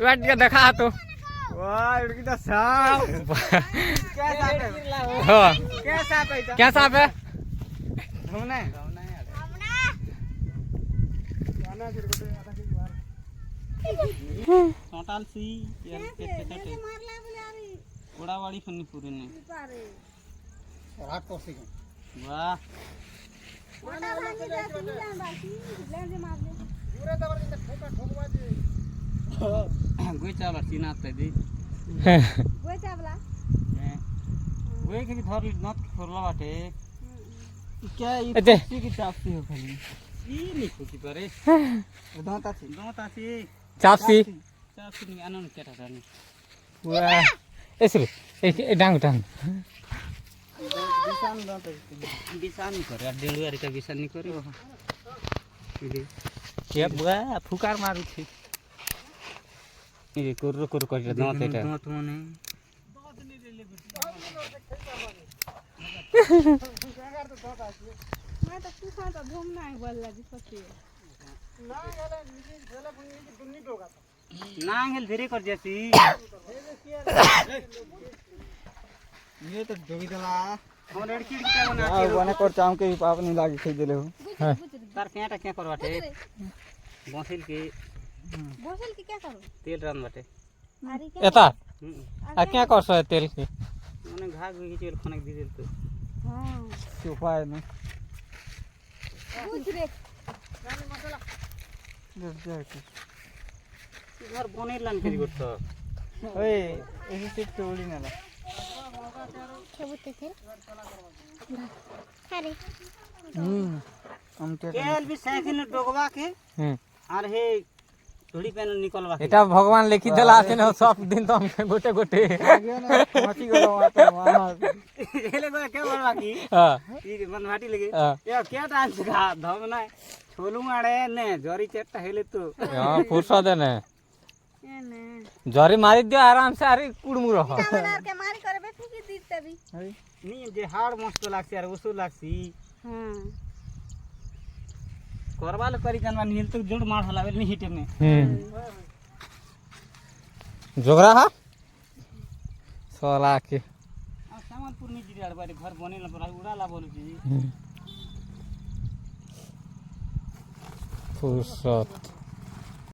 बैठ के देखा तो वाह इनकी तो सांप क्या सांप है हाँ क्या सांप है क्या सांप है घूमना है टोटल सी यार कितने उड़ा वाली फन्नी पूरी ने रात को सी वाह गोई चावला चीना आते दी गोई चावला गोई के धर नत खोरला बाटे क्या ये अते की चापती हो खाली ई नहीं खुशी परे दांता सी चापसी चापती नहीं आनंद क्या था नहीं वाह ऐसे ए डांग डांग बिसान दांता बिसान नहीं करे डेलवारी का बिसान नहीं करे ये बुआ फुकार मारू छी ये कुर कर दांत एटा दांत मने मैं तो पूछा तो घूमना है बोल लगी पति ना हेल धीरे कर जैसी ये तो डोगी दला हम लड़की क्या बना के बने कर चाम के पाप नहीं लागे खई देले हो तार पेटा क्या करवाटे बोसिल के क्या करूं तेल रान बाटे अरे क्या एता आ क्या कर सो तेल के माने घाग भी तेल खाने दी देल तो हां सोफा है ना पूछ रे घर बने लान के गोट ओए एही से तोड़ी नाला सबूते थे अरे हम केल भी साइकिल डोगवा के और हे थोड़ी पेन निकलवा के এটা ভগবান লিখি দেলা আছে না সব দিন তো আমাকে গোটে গোটে माटी गलो माता मामा एले को के बोलवा की हां ई मन माटी लगे हां ए क्या डांस का धम ना छोलू मारे ने जरी चट्टा हेले तो हां फुर्सत है ने ने जरी मारी दियो आराम से अरे कुड़मु रह चावल के मारी करे बैठी की दी तभी नी जे हाड़ मस्त लागसी यार उसु लागसी हां करवाल करी जानवा नील तो जोड़ मार हलावे नी हिटे में जोगरा हा सोला के आ सामानपुर नी जिरार बारे घर बने न पर उड़ाला बोलू जी फुर्सत